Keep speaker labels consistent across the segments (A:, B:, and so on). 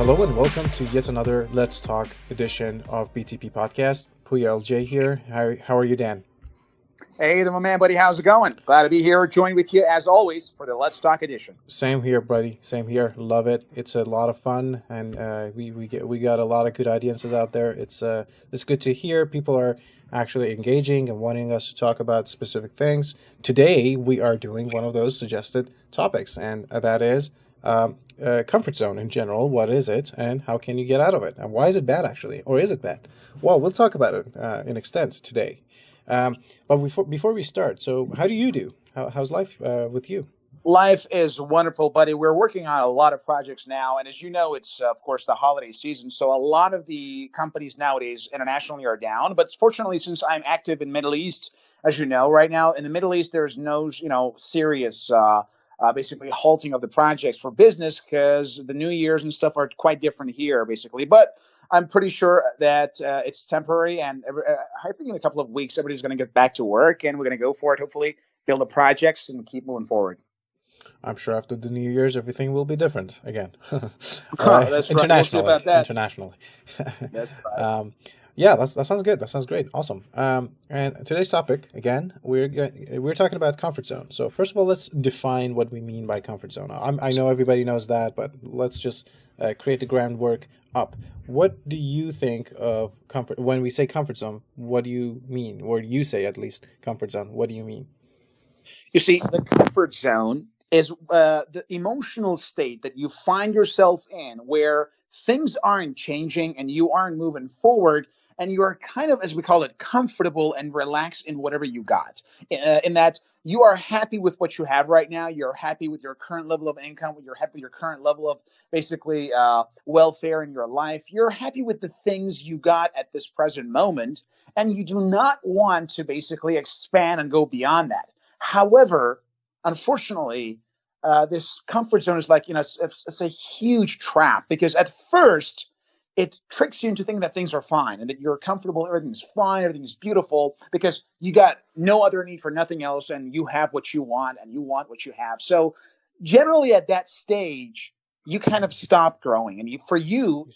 A: Hello and welcome to yet another Let's Talk edition of BTP Podcast. Poujix here. How are you, Dan?
B: Hey there, my man, buddy. How's it going? Glad to be here, joined with you as always for the Let's Talk edition.
A: Same here, buddy. Same here. Love it. It's a lot of fun, and we got a lot of good audiences out there. It's good to hear people are actually engaging and wanting us to talk about specific things. Today we are doing one of those suggested topics, and that is comfort zone in general. What is it, and how can you get out of it, and why is it bad actually, or is it bad? Well, we'll talk about it in extent today. But before we start, so how do you do? How's life with you?
B: Life is wonderful, buddy. We're working on a lot of projects now, and as you know, it's of course the holiday season. So a lot of the companies nowadays internationally are down. But fortunately, since I'm active in Middle East, as you know, right now in the Middle East, there's no serious basically halting of the projects for business because the New Year's and stuff are quite different here, basically. But I'm pretty sure that it's temporary, and I think in a couple of weeks, everybody's going to get back to work, and we're going to go for it, hopefully, build the projects and keep moving forward.
A: I'm sure after the New Year's, everything will be different again.
B: That's
A: internationally,
B: right. We'll see about that.
A: Internationally.
B: That's right.
A: Yeah, that sounds good. That sounds great. Awesome. And today's topic, again, we're talking about comfort zone. So first of all, let's define what we mean by comfort zone. I know everybody knows that, but let's just create the groundwork up. What do you think of comfort? When we say comfort zone, what do you mean? Or you say at least comfort zone. What do you mean?
B: You see, the comfort zone is the emotional state that you find yourself in where things aren't changing and you aren't moving forward, and you are kind of, as we call it, comfortable and relaxed in whatever you got. In that you are happy with what you have right now. You're happy with your current level of income. You're happy with your current level of basically welfare in your life. You're happy with the things you got at this present moment, and you do not want to basically expand and go beyond that. However, unfortunately, this comfort zone is like, it's a huge trap, because at first it tricks you into thinking that things are fine and that you're comfortable, everything's fine, everything's beautiful, because you got no other need for nothing else, and you have what you want and you want what you have. So generally at that stage, you kind of stop growing, and you feel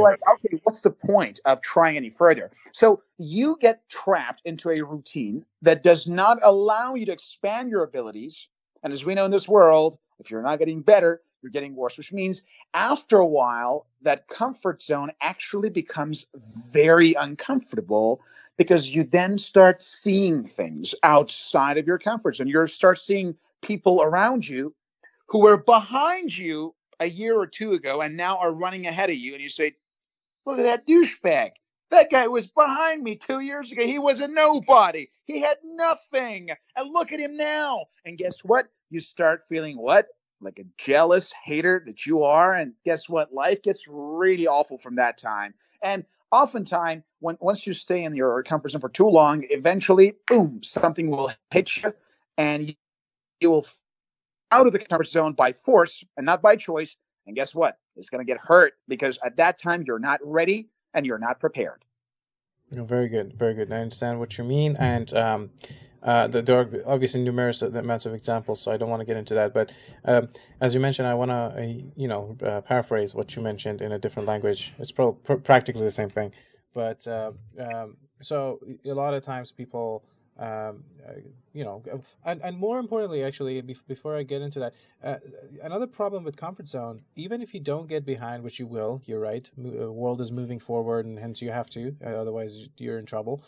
B: like, okay, what's the point of trying any further? So you get trapped into a routine that does not allow you to expand your abilities. And as we know in this world, if you're not getting better, you're getting worse, which means after a while, that comfort zone actually becomes very uncomfortable, because you then start seeing things outside of your comfort zone. You start seeing people around you who were behind you a year or two ago and now are running ahead of you. And you say, look at that douchebag. That guy was behind me 2 years ago. He was a nobody. He had nothing. And look at him now. And guess what? You start feeling what? Like a jealous hater that you are. And guess what? Life gets really awful from that time. And oftentimes, once you stay in your comfort zone for too long, eventually, boom, something will hit you, and you will out of the comfort zone by force and not by choice. And guess what? It's going to get hurt, because at that time you're not ready and you're not prepared.
A: Very good, very good. I understand what you mean, and there are obviously numerous amounts of examples, so I don't want to get into that. But as you mentioned, I want to paraphrase what you mentioned in a different language. It's practically the same thing, but so a lot of times people. And more importantly, actually, before I get into that, another problem with comfort zone, even if you don't get behind, which you will, you're right, world is moving forward, and hence you have to, otherwise you're in trouble.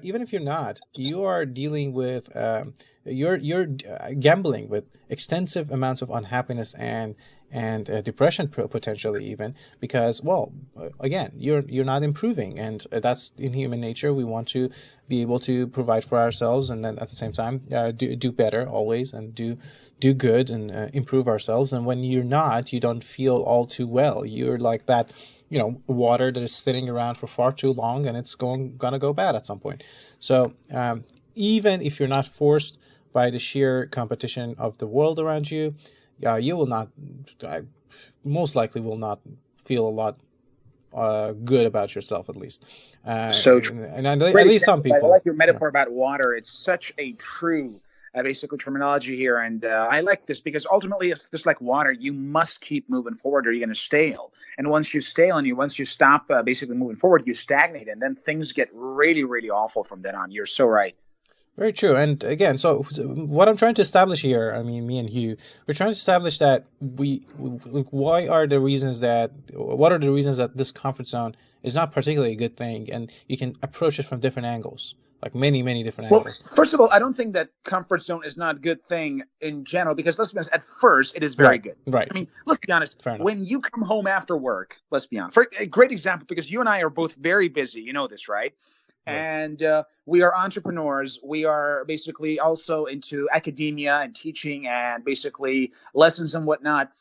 A: Even if you're not, you are dealing with, you're gambling with extensive amounts of unhappiness and depression potentially, even because, well, again, you're not improving, and that's in human nature. We want to be able to provide for ourselves, and then at the same time do better always, and do good and improve ourselves. And when you're not, you don't feel all too well. You're like that water that is sitting around for far too long, and it's gonna go bad at some point. So even if you're not forced by the sheer competition of the world around you, you will not, most likely will not feel a lot good about yourself, at least.
B: So true.
A: And at least some people.
B: I like your metaphor about water. It's such a true basically terminology here, and I like this because ultimately it's just like water. You must keep moving forward, or you're going to stale. And once you stale, and once you stop basically moving forward, you stagnate, and then things get really, really awful from then on. You're so right.
A: Very true. And again, so what I'm trying to establish here, I mean, me and Hugh, we're trying to establish that what are the reasons that this comfort zone is not particularly a good thing, and you can approach it from different angles, like many, many different
B: Well,
A: angles.
B: first of all, I don't think that comfort zone is not a good thing in general, because let's be honest, at first it is very
A: Right.
B: good.
A: Right.
B: I mean, let's be honest.
A: Fair enough.
B: When you come home after work, let's be honest. For a great example, because you and I are both very busy. You know this, right?
A: Right.
B: And we are entrepreneurs. We are basically also into academia and teaching and basically lessons and whatnot.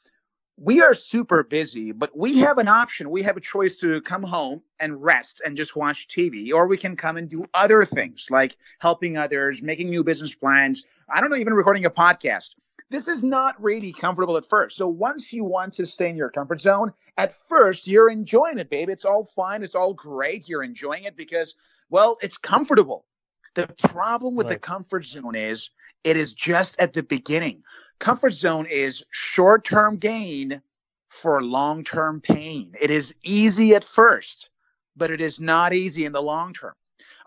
B: We are super busy, but we have an option. We have a choice to come home and rest and just watch TV, or we can come and do other things like helping others, making new business plans. I don't know, even recording a podcast. This is not really comfortable at first. So once you want to stay in your comfort zone, at first you're enjoying it, babe. It's all fine. It's all great. You're enjoying it because, well, it's comfortable. The problem with the
A: Right.
B: comfort zone is it is just at the beginning. Comfort zone is short-term gain for long-term pain. It is easy at first, but it is not easy in the long term.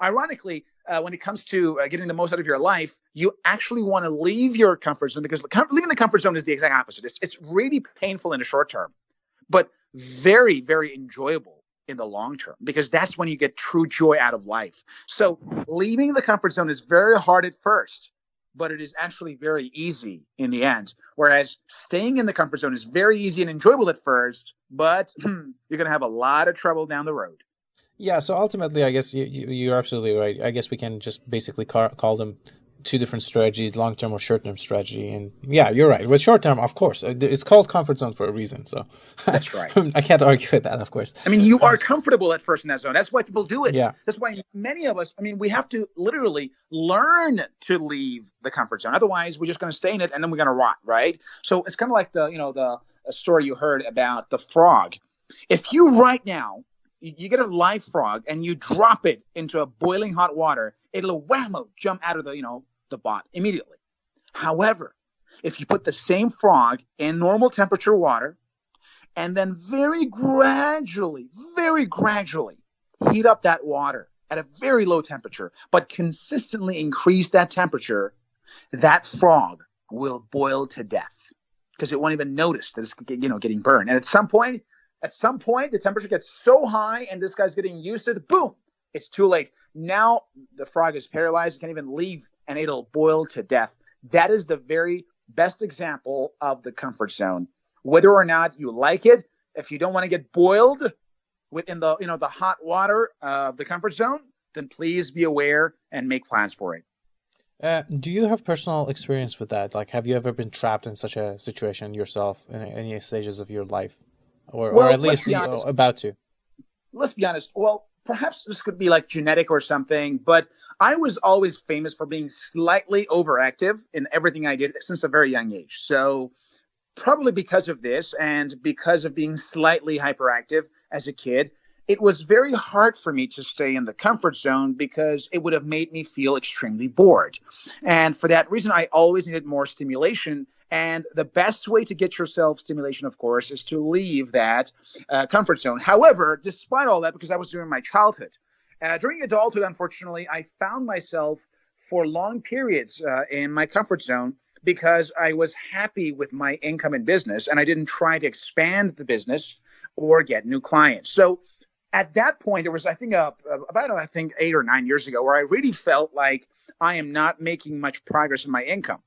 B: Ironically, when it comes to getting the most out of your life, you actually want to leave your comfort zone, because leaving the comfort zone is the exact opposite. It's really painful in the short term, but very, very enjoyable in the long term, because that's when you get true joy out of life. So leaving the comfort zone is very hard at first, but it is actually very easy in the end. Whereas staying in the comfort zone is very easy and enjoyable at first, but you're going to have a lot of trouble down the road.
A: Yeah, so ultimately, I guess you're absolutely right. I guess we can just basically call them two different strategies, long-term or short-term strategy. And yeah, you're right. With short-term, of course, it's called comfort zone for a reason. So
B: That's right.
A: I can't argue with that, of course.
B: I mean, you are comfortable at first in that zone. That's why people do it.
A: Yeah.
B: That's why many of us, I mean, we have to literally learn to leave the comfort zone. Otherwise, we're just going to stay in it and then we're going to rot, right? So it's kind of like the story you heard about the frog. If you right now, you get a live frog and you drop it into a boiling hot water, it'll whammo jump out of the pot immediately. However, if you put the same frog in normal temperature water and then very gradually heat up that water at a very low temperature, but consistently increase that temperature, that frog will boil to death because it won't even notice that it's getting burned. And at some point, the temperature gets so high and this guy's getting used to it, boom, it's too late. Now the frog is paralyzed, can't even leave, and it'll boil to death. That is the very best example of the comfort zone. Whether or not you like it, if you don't want to get boiled within the hot water of the comfort zone, then please be aware and make plans for it.
A: Do you have personal experience with that? Like, have you ever been trapped in such a situation yourself in any stages of your life? Or at least about to?
B: Let's be honest. Well, perhaps this could be like genetic or something, but I was always famous for being slightly overactive in everything I did since a very young age. So probably because of this and because of being slightly hyperactive as a kid, it was very hard for me to stay in the comfort zone because it would have made me feel extremely bored. And for that reason, I always needed more stimulation. And the best way to get yourself stimulation, of course, is to leave that comfort zone. However, despite all that, because I was during my childhood, during adulthood, unfortunately, I found myself for long periods in my comfort zone because I was happy with my income in business and I didn't try to expand the business or get new clients. So at that point, there was, I think, about 8 or 9 years ago, where I really felt like I am not making much progress in my income.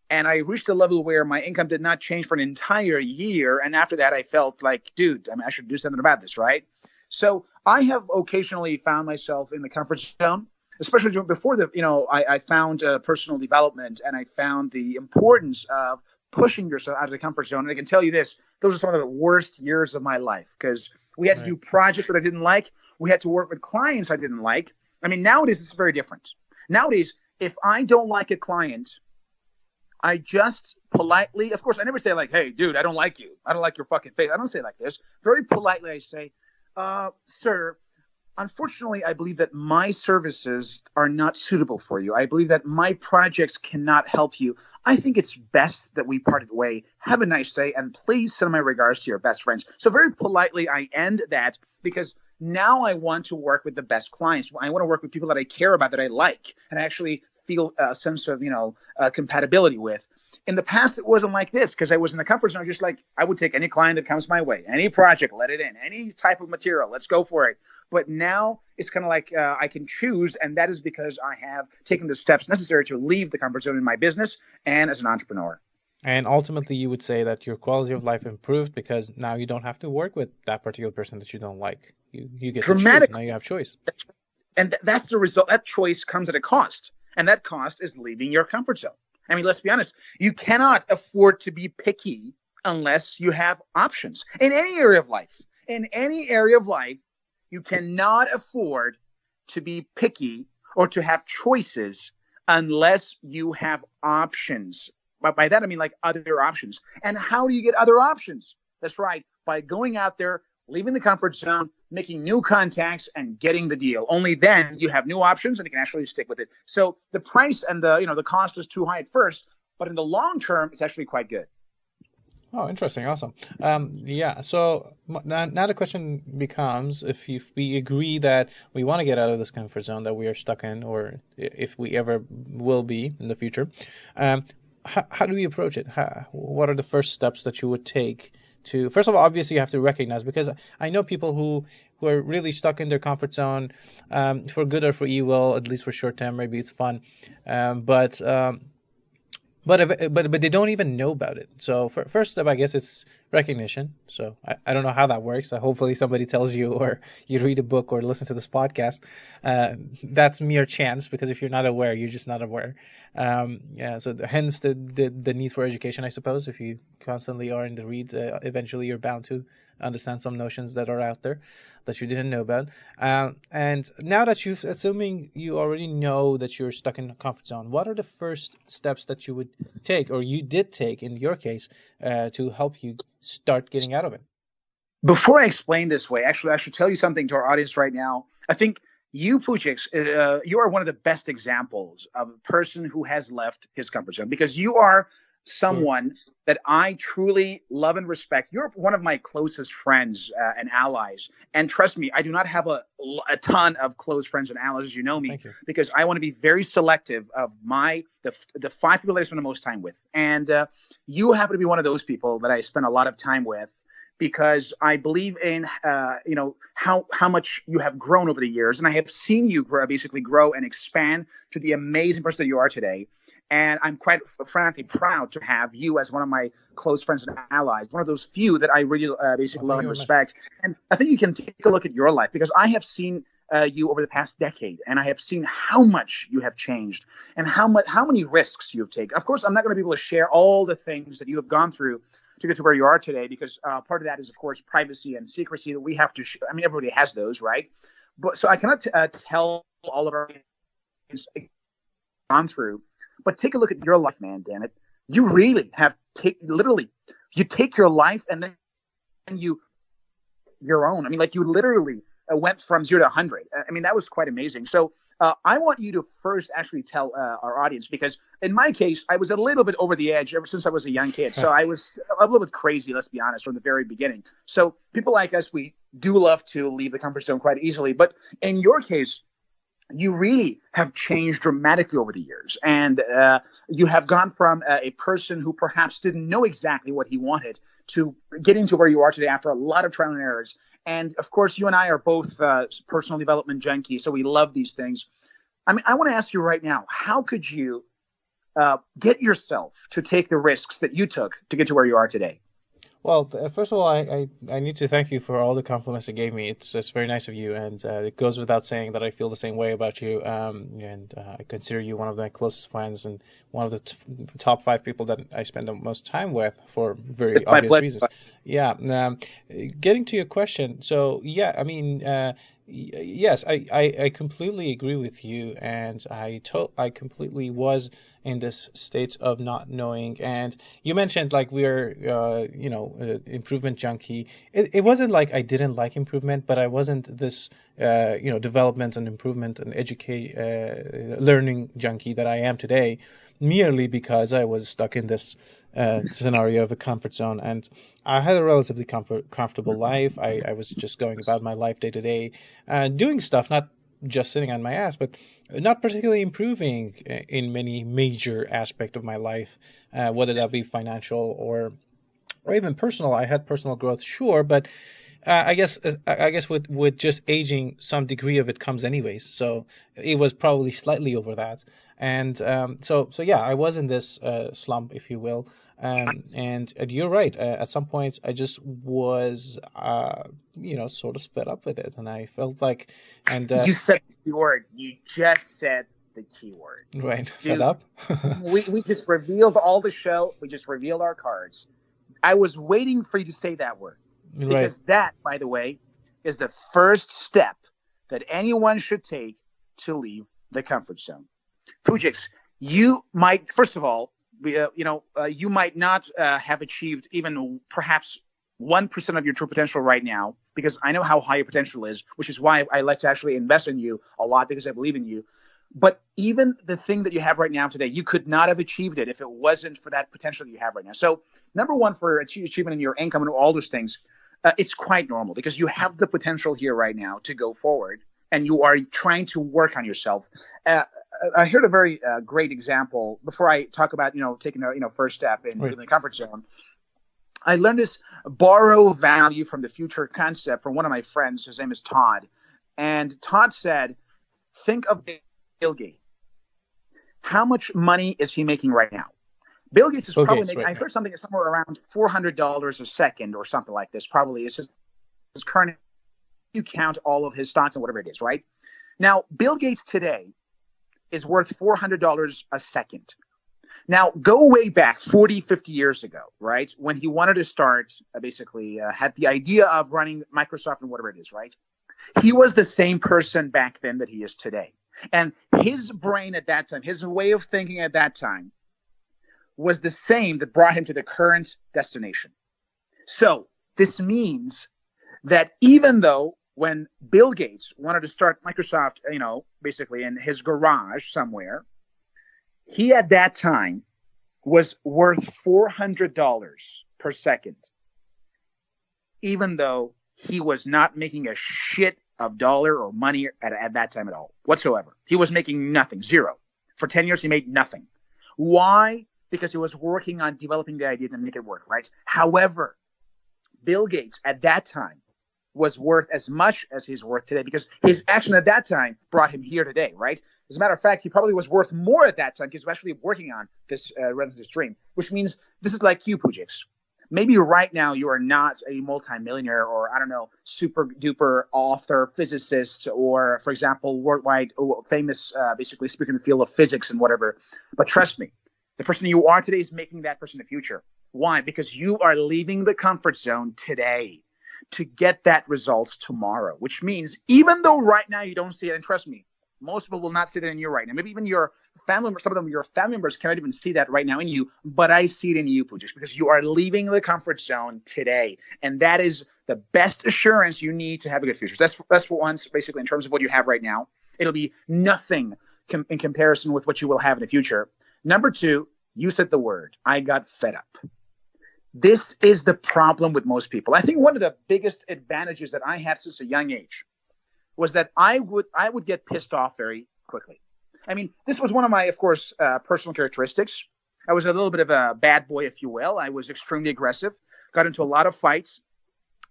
B: And I reached a level where my income did not change for an entire year. And after that, I felt like, dude, I should do something about this, right? So I have occasionally found myself in the comfort zone, especially before I found personal development, and I found the importance of pushing yourself out of the comfort zone. And I can tell you this, those are some of the worst years of my life because we had to do projects that I didn't like. We had to work with clients I didn't like. I mean, nowadays it's very different. Nowadays, if I don't like a client, I just politely, of course, I never say like, hey, dude, I don't like you. I don't like your fucking face. I don't say it like this. Very politely, I say, sir, unfortunately, I believe that my services are not suitable for you. I believe that my projects cannot help you. I think it's best that we parted way. Have a nice day, and please send my regards to your best friends. So very politely, I end that because now I want to work with the best clients. I want to work with people that I care about, that I like, and I actually feel a sense of, compatibility with. In the past, it wasn't like this because I was in the comfort zone. Just like I would take any client that comes my way, any project, let it in, any type of material, let's go for it. But now it's kind of like I can choose, and that is because I have taken the steps necessary to leave the comfort zone in my business and as an entrepreneur.
A: And ultimately, you would say that your quality of life improved because now you don't have to work with that particular person that you don't like. You get to choose. Now you have choice.
B: And that's the result. That choice comes at a cost, and that cost is leaving your comfort zone. I mean, let's be honest. You cannot afford to be picky unless you have options in any area of life. In any area of life, you cannot afford to be picky or to have choices unless you have options. By that, I mean like other options. And how do you get other options? That's right. By going out there, leaving the comfort zone, making new contacts, and getting the deal. Only then you have new options and you can actually stick with it. So the price and the cost is too high at first, but in the long term, it's actually quite good.
A: Oh, interesting. Awesome. Yeah. So now the question becomes, if we agree that we want to get out of this comfort zone that we are stuck in, or if we ever will be in the future, how do we approach it? What are the first steps that you would take to, first of all, obviously you have to recognize, because I know people who are really stuck in their comfort zone, for good or for evil, at least for short term, maybe it's fun. But they don't even know about it. So first step, I guess, it's recognition. So I don't know how that works. Hopefully somebody tells you, or you read a book or listen to this podcast. That's mere chance, because if you're not aware, you're just not aware. So hence the need for education, I suppose. If you constantly are in the read, eventually you're bound to understand some notions that are out there that you didn't know about. And now that assuming you already know that you're stuck in a comfort zone, what are the first steps that you would take, or you did take in your case, to help you start getting out of it?
B: Before I explain this way, actually, I should tell you something to our audience right now. I think you, Poujix, you are one of the best examples of a person who has left his comfort zone, because you are someone that I truly love and respect. You're one of my closest friends and allies. And trust me, I do not have a ton of close friends and allies, as you know me, because I want to be very selective of the 5 people that I spend the most time with. And you happen to be one of those people that I spend a lot of time with, because I believe in how much you have grown over the years, and I have seen you basically grow and expand to the amazing person that you are today. And I'm quite frankly proud to have you as one of my close friends and allies, one of those few that I really basically love and respect. And I think you can take a look at your life, because I have seen you over the past decade, and I have seen how much you have changed and how many risks you have taken. Of course, I'm not going to be able to share all the things that you have gone through to get to where you are today, because part of that is, of course, privacy and secrecy that we have to I mean, everybody has those, right? But so I cannot tell all of our gone through. But take a look at your life, man. Damn it, you really have literally. You take your life and then your own. I mean, like, you literally went from 0 to 100. I mean, that was quite amazing. So I want you to first actually tell our audience, because in my case, I was a little bit over the edge ever since I was a young kid. So I was a little bit crazy, let's be honest, from the very beginning. So people like us, we do love to leave the comfort zone quite easily. But in your case, you really have changed dramatically over the years. And you have gone from a person who perhaps didn't know exactly what he wanted to getting to where you are today after a lot of trial and errors. And of course, you and I are both personal development junkies, so we love these things. I mean, I want to ask you right now, how could you get yourself to take the risks that you took to get to where you are today?
A: Well, first of all, I need to thank you for all the compliments you gave me. It's just very nice of you, and it goes without saying that I feel the same way about you. And I consider you one of my closest friends and one of the top 5 people that I spend the most time with, for very obvious reasons. Yeah. Getting to your question, so yeah, I mean, Yes, I completely agree with you, and I completely was in this state of not knowing. And you mentioned like we're improvement junkie. It wasn't like I didn't like improvement, but I wasn't this development and improvement and educate learning junkie that I am today, merely because I was stuck in this scenario of a comfort zone. And I had a relatively comfortable life. I was just going about my life day to day, doing stuff, not just sitting on my ass, but not particularly improving in many major aspect of my life, whether that be financial or even personal. I had personal growth, sure, but I guess with just aging, some degree of it comes anyways. So it was probably slightly over that, and so yeah, I was in this slump, if you will. And you're right. At some point, I just was, sort of fed up with it, and I felt like, and
B: You said the word. You just said the key word.
A: right, fed
B: Dude,
A: up.
B: we just revealed all the show. We just revealed our cards. I was waiting for you to say that word.
A: Right.
B: Because that, by the way, is the first step that anyone should take to leave the comfort zone. Poujix, you might, first of all, you might not have achieved even perhaps 1% of your true potential right now, because I know how high your potential is, which is why I like to actually invest in you a lot, because I believe in you. But even the thing that you have right now today, you could not have achieved it if it wasn't for that potential that you have right now. So number one, for achievement in your income and all those things, it's quite normal, because you have the potential here right now to go forward, and you are trying to work on yourself. I heard a very great example before I talk about taking a first step in
A: Right.
B: leaving the comfort zone. I learned this borrow value from the future concept from one of my friends. His name is Todd, and Todd said, "Think of Bill Gates. How much money is he making right now? Bill Gates is
A: Bill
B: probably
A: Gates,
B: making,
A: right,
B: I
A: right.
B: heard something somewhere around $400 a second or something like this. Probably is his current, you count all of his stocks and whatever it is, right? Now, Bill Gates today is worth $400 a second. Now, go way back 40, 50 years ago, right? When he wanted to start, had the idea of running Microsoft and whatever it is, right? He was the same person back then that he is today. And his brain at that time, his way of thinking at that time, was the same that brought him to the current destination. So this means that even though when Bill Gates wanted to start Microsoft, basically in his garage somewhere, he at that time was worth $400 per second, even though he was not making a shit of dollar or money at that time at all whatsoever. He was making nothing, zero. For 10 years, he made nothing. Why? Because he was working on developing the idea to make it work, right? However, Bill Gates at that time was worth as much as he's worth today, because his action at that time brought him here today, right? As a matter of fact, he probably was worth more at that time because he was actually working on this this dream, which means this is like you, Poujix. Maybe right now you are not a multimillionaire or, I don't know, super duper author, physicist, or, for example, worldwide famous, basically speaking in the field of physics and whatever. But trust me, the person you are today is making that person in the future. Why? Because you are leaving the comfort zone today to get that results tomorrow, which means even though right now you don't see it, and trust me, most people will not see that in you right now. Maybe even your family members, some of them, your family members cannot even see that right now in you, but I see it in you, Poujix, because you are leaving the comfort zone today. And that is the best assurance you need to have a good future. That's what once, basically, in terms of what you have right now. It'll be nothing in comparison with what you will have in the future. Number two, you said the word, I got fed up. This is the problem with most people. I think one of the biggest advantages that I had since a young age was that I would get pissed off very quickly. I mean, this was one of my, of course, personal characteristics. I was a little bit of a bad boy, if you will. I was extremely aggressive, got into a lot of fights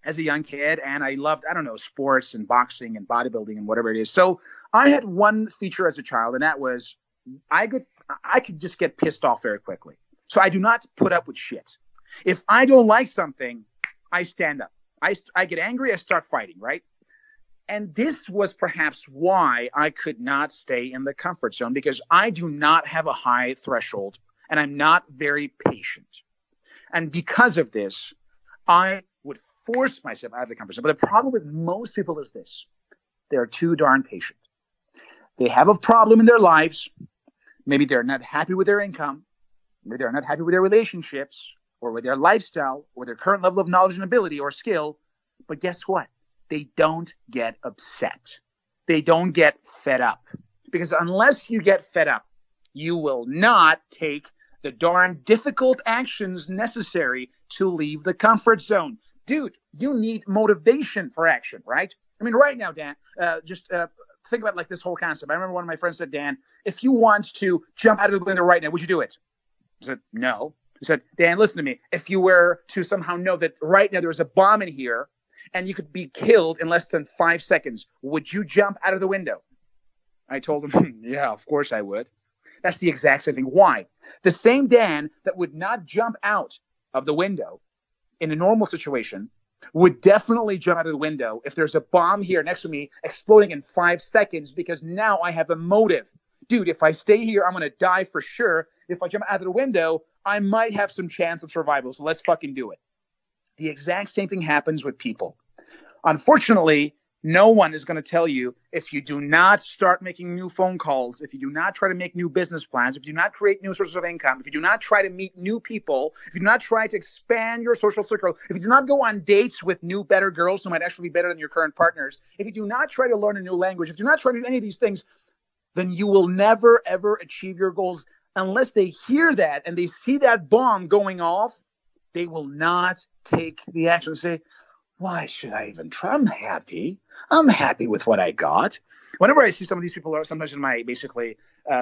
B: as a young kid, and I loved, I don't know, sports and boxing and bodybuilding and whatever it is. So I had one feature as a child, and that was I could just get pissed off very quickly. So I do not put up with shit. If I don't like something, I stand up. I get angry, I start fighting, right? And this was perhaps why I could not stay in the comfort zone, because I do not have a high threshold and I'm not very patient. And because of this, I would force myself out of the comfort zone. But the problem with most people is this. They're too darn patient. They have a problem in their lives. Maybe they're not happy with their income. Maybe they're not happy with their relationships or with their lifestyle or their current level of knowledge and ability or skill. But guess what? They don't get upset. They don't get fed up. Because unless you get fed up, you will not take the darn difficult actions necessary to leave the comfort zone. Dude, you need motivation for action, right? I mean, right now, Dan, just think about like this whole concept. I remember one of my friends said, Dan, if you want to jump out of the window right now, would you do it? I said, no. He said, Dan, listen to me. If you were to somehow know that right now there's a bomb in here and you could be killed in less than 5 seconds, would you jump out of the window? I told him, yeah, of course I would. That's the exact same thing. Why? The same Dan that would not jump out of the window in a normal situation would definitely jump out of the window if there's a bomb here next to me exploding in 5 seconds, because now I have a motive. Dude, if I stay here, I'm going to die for sure. If I jump out of the window, I might have some chance of survival. So let's fucking do it. The exact same thing happens with people. Unfortunately, no one is going to tell you, if you do not start making new phone calls, if you do not try to make new business plans, if you do not create new sources of income, if you do not try to meet new people, if you do not try to expand your social circle, if you do not go on dates with new, better girls who might actually be better than your current partners, if you do not try to learn a new language, if you do not try to do any of these things, then you will never, ever achieve your goals. Unless they hear that and they see that bomb going off, they will not take the action and say, why should I even try? I'm happy. I'm happy with what I got. Whenever I see some of these people, sometimes in my basically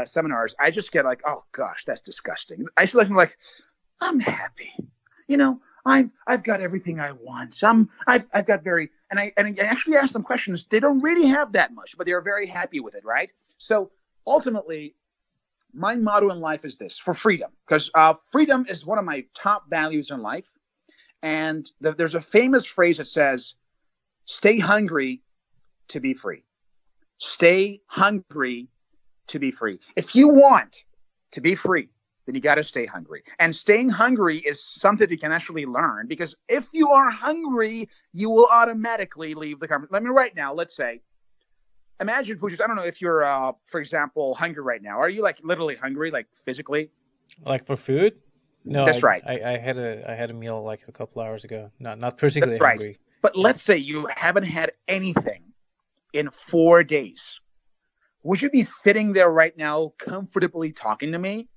B: seminars, I just get like, oh gosh, that's disgusting. I see like, I'm happy. You know, I've got everything I want. I've got very, and I actually ask them questions. They don't really have that much, but they are very happy with it, right? So ultimately, my motto in life is this: for freedom, because freedom is one of my top values in life. And there's a famous phrase that says, stay hungry to be free. Stay hungry to be free. If you want to be free, then you got to stay hungry. And staying hungry is something you can actually learn, because if you are hungry, you will automatically leave the comfort. Let me right now, let's say, imagine, Poujix, I don't know if you're, for example, hungry right now. Are you like literally hungry, like physically?
A: Like for food? No,
B: that's right.
A: I had a meal like a couple hours ago. Not particularly
B: that's
A: hungry.
B: Right. But let's say you haven't had anything in 4 days. Would you be sitting there right now comfortably talking to me?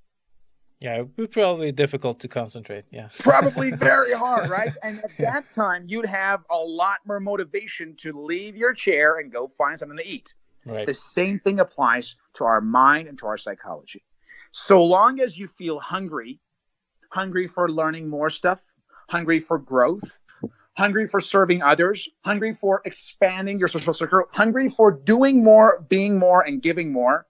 A: Yeah, it would probably be difficult to concentrate. Yeah.
B: Probably very hard, right? And at that time, you'd have a lot more motivation to leave your chair and go find something to eat.
A: Right.
B: The same thing applies to our mind and to our psychology. So long as you feel hungry for learning more stuff, hungry for growth, hungry for serving others, hungry for expanding your social circle, hungry for doing more, being more, and giving more,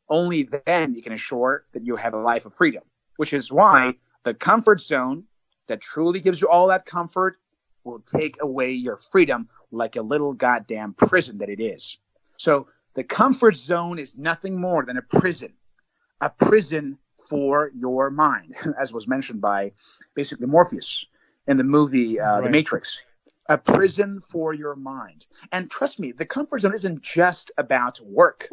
B: only then you can assure that you have a life of freedom, which is why the comfort zone that truly gives you all that comfort will take away your freedom like a little goddamn prison that it is. So the comfort zone is nothing more than a prison for your mind, as was mentioned by basically Morpheus in the movie The Matrix. A prison for your mind. And trust me, the comfort zone isn't just about work.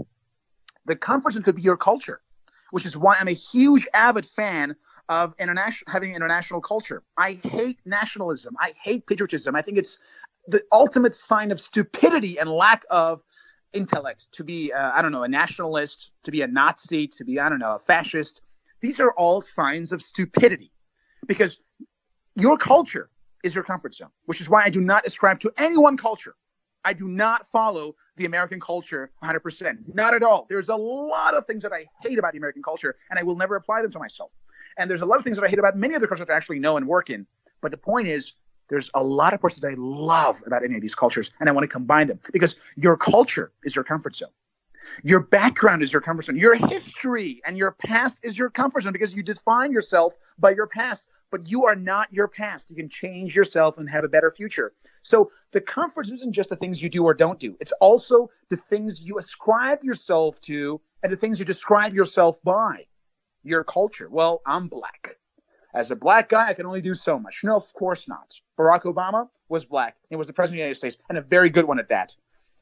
B: The comfort zone could be your culture, which is why I'm a huge avid fan of having international culture. I hate nationalism. I hate patriotism. I think it's the ultimate sign of stupidity and lack of intellect to be, a nationalist, to be a Nazi, to be, a fascist. These are all signs of stupidity, because your culture is your comfort zone, which is why I do not ascribe to any one culture. I do not follow the American culture 100%. Not at all. There's a lot of things that I hate about the American culture, and I will never apply them to myself. And there's a lot of things that I hate about many other cultures that I actually know and work in. But the point is, there's a lot of parts that I love about any of these cultures, and I want to combine them, because your culture is your comfort zone. Your background is your comfort zone. Your history and your past is your comfort zone, because you define yourself by your past, but you are not your past. You can change yourself and have a better future. So the comfort zone isn't just the things you do or don't do. It's also the things you ascribe yourself to and the things you describe yourself by. Your culture. Well, I'm black. As a black guy, I can only do so much. No, of course not. Barack Obama was black. He was the president of the United States, and a very good one at that.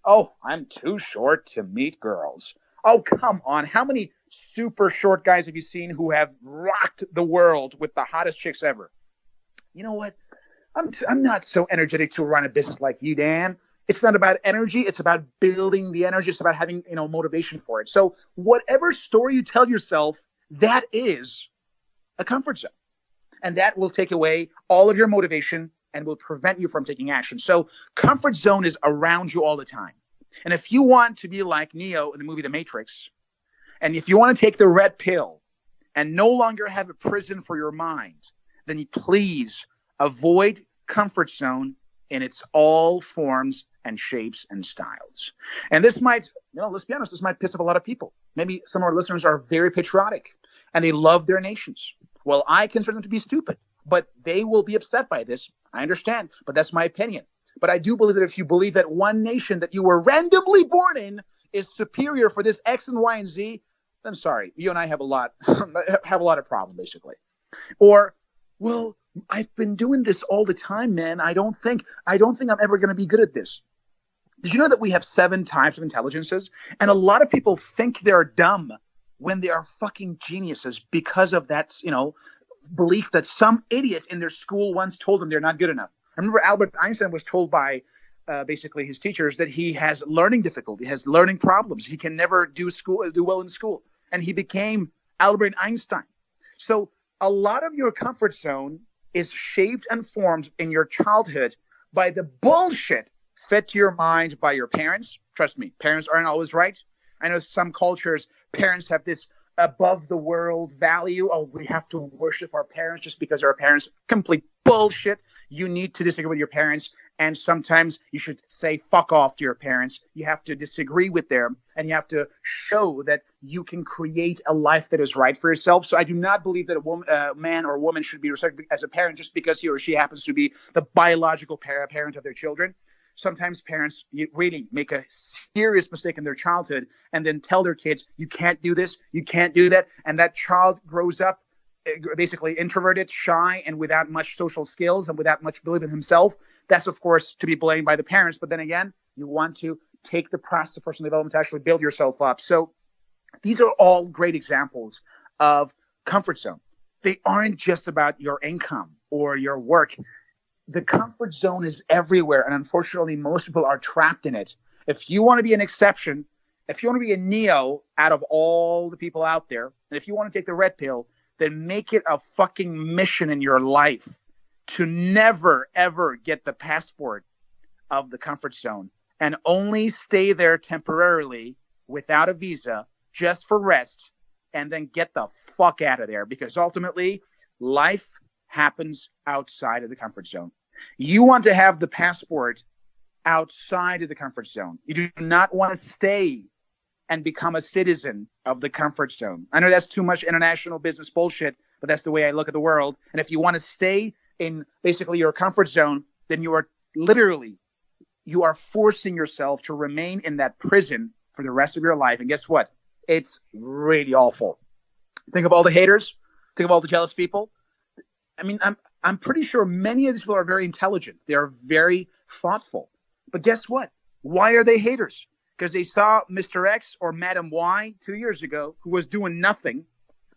B: Oh, I'm too short to meet girls. Oh, come on. How many super short guys have you seen who have rocked the world with the hottest chicks ever? You know what? I'm not so energetic to run a business like you, Dan. It's not about energy. It's about building the energy. It's about having, motivation for it. So whatever story you tell yourself, that is a comfort zone. And that will take away all of your motivation and will prevent you from taking action. So comfort zone is around you all the time. And if you want to be like Neo in the movie The Matrix, and if you want to take the red pill and no longer have a prison for your mind, then you please avoid comfort zone in its all forms and shapes and styles. And this might, let's be honest, this might piss off a lot of people. Maybe some of our listeners are very patriotic and they love their nations. Well, I consider them to be stupid, but they will be upset by this. I understand, but that's my opinion. But I do believe that if you believe that one nation that you were randomly born in is superior for this X and Y and Z, then sorry, you and I have a lot of problem, basically. Or, well, I've been doing this all the time, man. I don't think I'm ever going to be good at this. Did you know that we have 7 types of intelligences? And a lot of people think they're dumb when they are fucking geniuses because of that, belief that some idiot in their school once told them they're not good enough. I remember Albert Einstein was told by basically his teachers that he has learning difficulty, has learning problems. He can never do well in school. And he became Albert Einstein. So a lot of your comfort zone is shaped and formed in your childhood by the bullshit fed to your mind by your parents. Trust me, parents aren't always right. I know some cultures, parents have this above the world value. Oh, we have to worship our parents just because they're our parents. Complete bullshit. You need to disagree with your parents. And sometimes you should say fuck off to your parents. You have to disagree with them and you have to show that you can create a life that is right for yourself. So I do not believe that a man or a woman should be respected as a parent just because he or she happens to be the biological parent of their children. Sometimes parents really make a serious mistake in their childhood and then tell their kids, you can't do this, you can't do that. And that child grows up basically introverted, shy, and without much social skills and without much belief in himself. That's, of course, to be blamed by the parents. But then again, you want to take the process of personal development to actually build yourself up. So these are all great examples of comfort zone. They aren't just about your income or your work. The comfort zone is everywhere, and unfortunately, most people are trapped in it. If you want to be an exception, if you want to be a Neo out of all the people out there, and if you want to take the red pill, then make it a fucking mission in your life to never, ever get the passport of the comfort zone and only stay there temporarily without a visa just for rest and then get the fuck out of there, because ultimately, life happens outside of the comfort zone. You want to have the passport outside of the comfort zone. You do not want to stay and become a citizen of the comfort zone. I know that's too much international business bullshit, but that's the way I look at the world. And if you want to stay in basically your comfort zone, then you are forcing yourself to remain in that prison for the rest of your life. And guess what? It's really awful. Think of all the haters. Think of all the jealous people. I mean, I'm pretty sure many of these people are very intelligent. They are very thoughtful. But guess what? Why are they haters? Because they saw Mr. X or Madam Y 2 years ago who was doing nothing,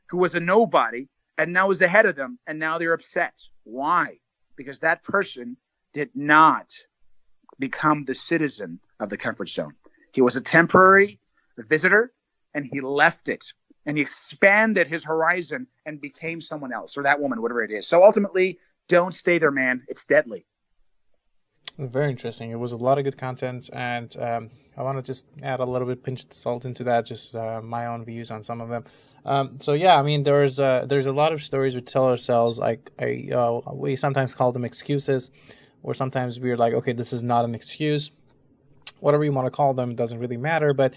B: who was a nobody, and now is ahead of them, and now they're upset. Why? Because that person did not become the citizen of the comfort zone. He was a temporary visitor, and he left it. And he expanded his horizon and became someone else, or that woman, whatever it is. So ultimately, don't stay there, man. It's deadly.
A: Very interesting. It was a lot of good content, and I want to just add a little bit pinch of salt into that, just my own views on some of them. So yeah, I mean, there's a lot of stories we tell ourselves. We sometimes call them excuses, or sometimes we're like, okay, this is not an excuse. Whatever you want to call them, it doesn't really matter. But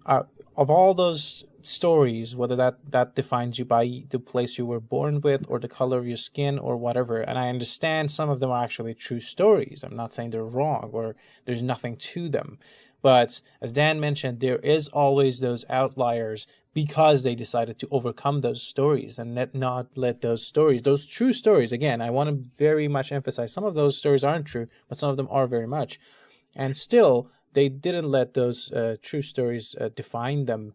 A: of all those stories, whether that defines you by the place you were born with or the color of your skin or whatever, and I understand some of them are actually true stories. I'm not saying they're wrong or there's nothing to them. But as Dan mentioned, there is always those outliers because they decided to overcome those stories and not let those stories, those true stories, again, I want to very much emphasize some of those stories aren't true, but some of them are very much. And still, they didn't let those true stories define them,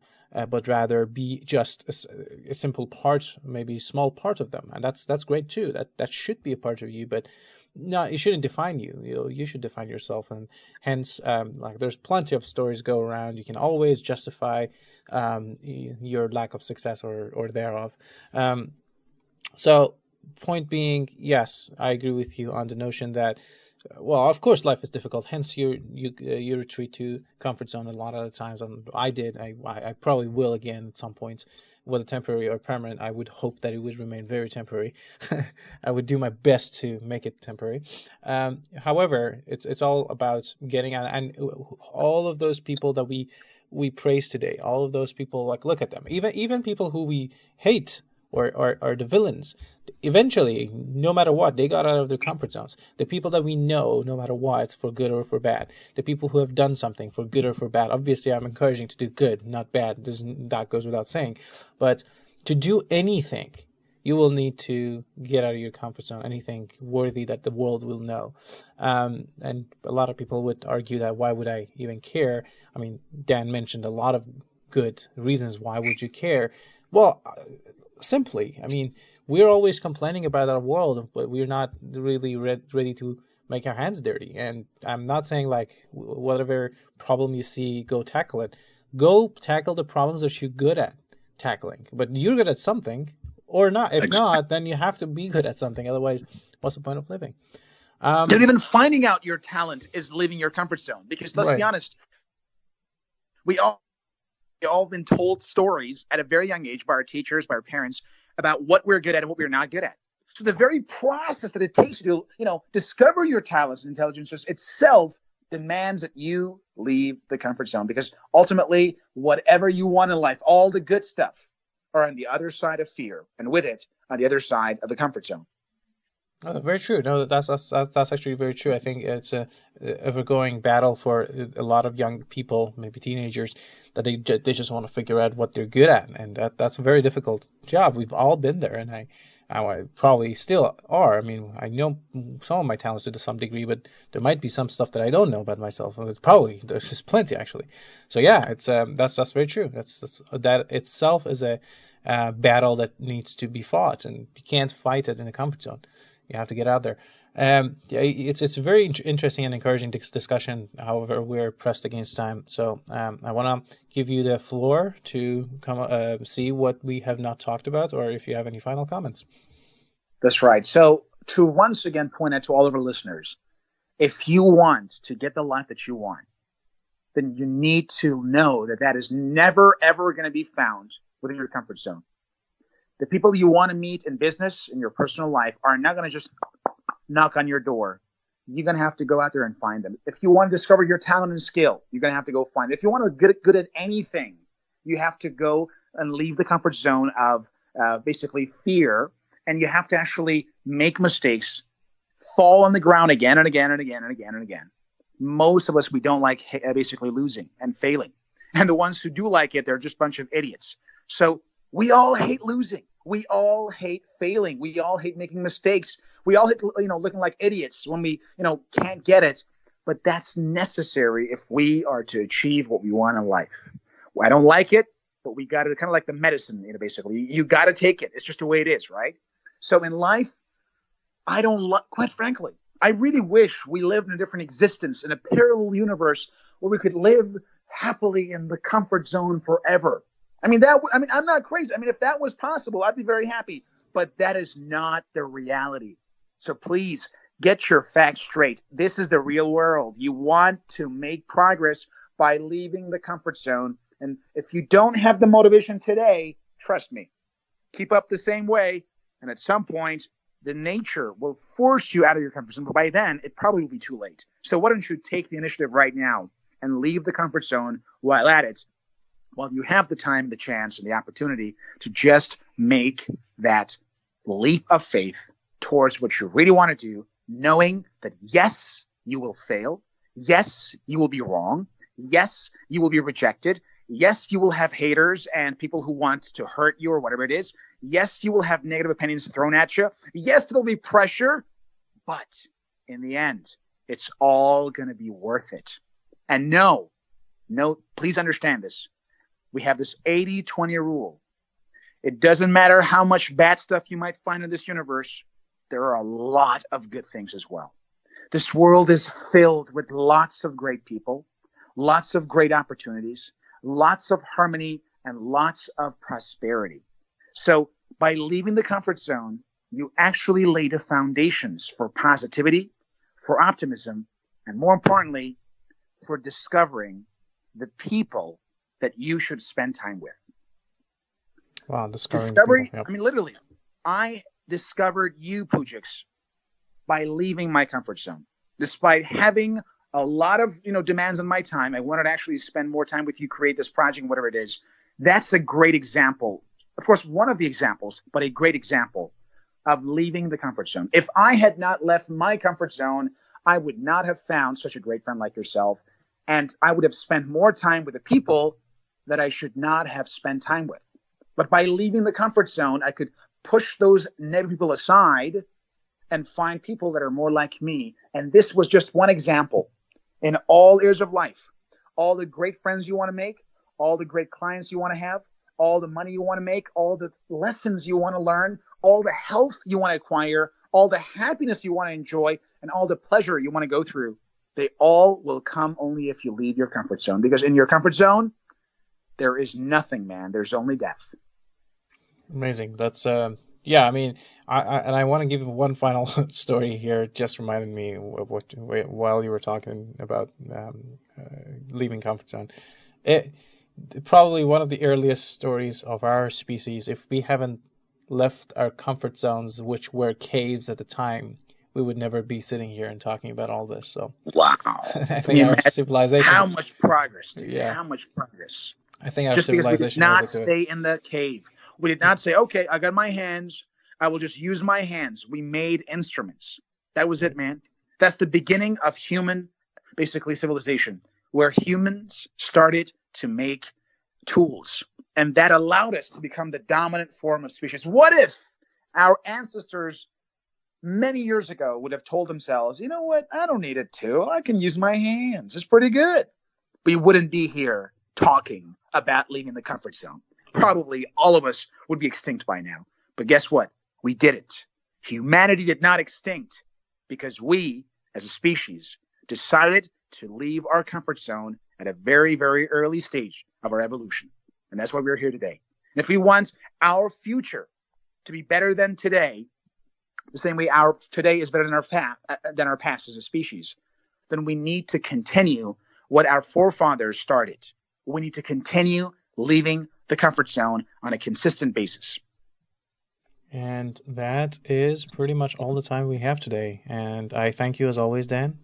A: but rather be just a simple part, maybe small part of them, and that's great too. That should be a part of you, but no, it shouldn't define you. You should define yourself, and hence, like there's plenty of stories go around. You can always justify your lack of success or thereof. So, point being, yes, I agree with you on the notion that, well, of course, life is difficult. Hence, you retreat to comfort zone a lot of the times, and I did. I probably will again at some point, whether temporary or permanent. I would hope that it would remain very temporary. I would do my best to make it temporary. However, it's all about getting out, and all of those people that we praise today, all of those people, like, look at them, even people who we hate or are the villains. Eventually, no matter what, they got out of their comfort zones. The people that we know, no matter what, for good or for bad. The people who have done something for good or for bad. Obviously, I'm encouraging to do good, not bad. That goes without saying. But to do anything, you will need to get out of your comfort zone. Anything worthy that the world will know. And a lot of people would argue that, why would I even care? I mean, Dan mentioned a lot of good reasons why would you care. Well, simply, I mean, we're always complaining about our world, but we're not really ready to make our hands dirty. And I'm not saying, like, whatever problem you see, go tackle it. Go tackle the problems that you're good at tackling. But you're good at something, or not. If not, then you have to be good at something. Otherwise, what's the point of living?
B: Not even finding out your talent is leaving your comfort zone. Because let's be honest, we all been told stories at a very young age by our teachers, by our parents, about what we're good at and what we're not good at. So the very process that it takes you to, discover your talents and intelligences itself demands that you leave the comfort zone, because ultimately, whatever you want in life, all the good stuff are on the other side of fear, and with it, on the other side of the comfort zone.
A: Very true. No, that's actually very true. I think it's a ever-going battle for a lot of young people, maybe teenagers, that they just want to figure out what they're good at, and that's a very difficult job. We've all been there, and I probably still are. I mean, I know some of my talents to some degree, but there might be some stuff that I don't know about myself. There's just plenty, actually. So yeah, it's that's very true. That itself is a battle that needs to be fought, and you can't fight it in a comfort zone. You have to get out there. It's a very interesting and encouraging discussion. However, we're pressed against time, so I want to give you the floor to come see what we have not talked about, or if you have any final comments.
B: That's right. So to once again point out to all of our listeners, if you want to get the life that you want, then you need to know that is never, ever going to be found within your comfort zone. The people you want to meet in business, in your personal life, are not going to just knock on your door. You're going to have to go out there and find them. If you want to discover your talent and skill, you're going to have to go find it. If you want to get good at anything, you have to go and leave the comfort zone of basically fear, and you have to actually make mistakes, fall on the ground again and again and again and again and again. Most of us, we don't like basically losing and failing. And the ones who do like it, they're just a bunch of idiots. So we all hate losing. We all hate failing. We all hate making mistakes. We all hate, looking like idiots when we, can't get it. But that's necessary if we are to achieve what we want in life. I don't like it, but we got to, kind of like the medicine, basically. You got to take it. It's just the way it is, right? So in life, quite frankly, I really wish we lived in a different existence, in a parallel universe where we could live happily in the comfort zone forever. I'm not crazy. If that was possible, I'd be very happy. But that is not the reality. So please get your facts straight. This is the real world. You want to make progress by leaving the comfort zone. And if you don't have the motivation today, trust me, keep up the same way. And at some point, the nature will force you out of your comfort zone. But by then, it probably will be too late. So why don't you take the initiative right now and leave the comfort zone while at it, while you have the time, the chance, and the opportunity to just make that leap of faith towards what you really want to do, knowing that, yes, you will fail. Yes, you will be wrong. Yes, you will be rejected. Yes, you will have haters and people who want to hurt you or whatever it is. Yes, you will have negative opinions thrown at you. Yes, there will be pressure. But in the end, it's all going to be worth it. And no, please understand this. We have this 80-20 rule. It doesn't matter how much bad stuff you might find in this universe. There are a lot of good things as well. This world is filled with lots of great people, lots of great opportunities, lots of harmony, and lots of prosperity. So by leaving the comfort zone, you actually lay the foundations for positivity, for optimism, and more importantly, for discovering the people that you should spend time with.
A: Wow,
B: Discovery,
A: people, yep.
B: I mean, literally, I discovered you, Poujix, by leaving my comfort zone. Despite having a lot of demands on my time, I wanted to actually spend more time with you, create this project, whatever it is. That's a great example. Of course, one of the examples, but a great example of leaving the comfort zone. If I had not left my comfort zone, I would not have found such a great friend like yourself. And I would have spent more time with the people that I should not have spent time with. But by leaving the comfort zone, I could push those negative people aside and find people that are more like me. And this was just one example in all areas of life. All the great friends you want to make, all the great clients you want to have, all the money you want to make, all the lessons you want to learn, all the health you want to acquire, all the happiness you want to enjoy, and all the pleasure you want to go through. They all will come only if you leave your comfort zone. Because in your comfort zone, there is nothing, man. There's only death.
A: Amazing. That's yeah. I mean, I want to give one final story here. It just reminded me of what while you were talking about leaving comfort zone. Probably one of the earliest stories of our species. If we haven't left our comfort zones, which were caves at the time, we would never be sitting here and talking about all this. So
B: wow,
A: I think our civilization.
B: How much progress, dude.
A: Yeah.
B: How much progress.
A: I think our
B: just because we
A: civilization
B: did not stay in the cave. We did not say, okay, I got my hands. I will just use my hands. We made instruments. That was it, man. That's the beginning of human, basically, civilization, where humans started to make tools. And that allowed us to become the dominant form of species. What if our ancestors many years ago would have told themselves, you know what, I don't need a tool. I can use my hands. It's pretty good. We wouldn't be here talking about leaving the comfort zone. Probably all of us would be extinct by now. But guess what? We didn't. Humanity did not extinct because we, as a species, decided to leave our comfort zone at a very, very early stage of our evolution. And that's why we're here today. And if we want our future to be better than today, the same way our today is better than our past as a species, then we need to continue what our forefathers started. We need to continue leaving the comfort zone on a consistent basis.
A: And that is pretty much all the time we have today. And I thank you as always, Dan.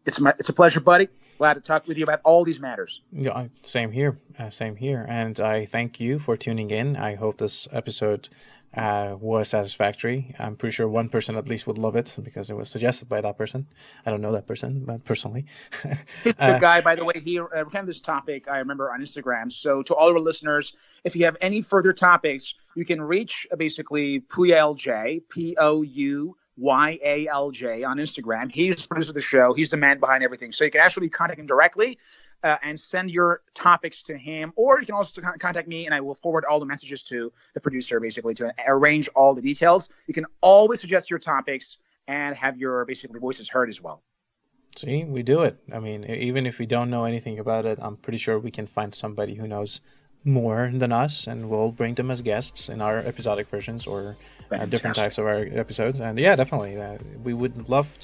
B: It's a pleasure, buddy. Glad to talk with you about all these matters.
A: Yeah, same here. Same here. And I thank you for tuning in. I hope this episode was satisfactory. I'm pretty sure one person at least would love it because it was suggested by that person. I don't know that person, but personally.
B: He's a good guy, by the way. He recommended this topic, I remember, on Instagram. So to all of our listeners, if you have any further topics, you can reach basically Pouyalj, Pouyalj on Instagram. He's the producer of the show. He's the man behind everything. So you can actually contact him directly and send your topics to him. Or you can also contact me, and I will forward all the messages to the producer, basically, to arrange all the details. You can always suggest your topics and have your, basically, voices heard as well.
A: See, we do it. I mean, even if we don't know anything about it, I'm pretty sure we can find somebody who knows more than us, and we'll bring them as guests in our episodic versions or different types of our episodes. And yeah, definitely, we would love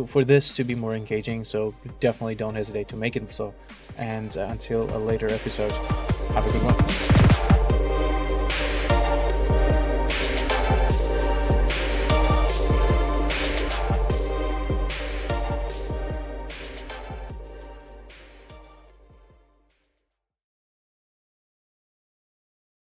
A: for this to be more engaging, so definitely don't hesitate to make it so. And until a later episode, have a good one.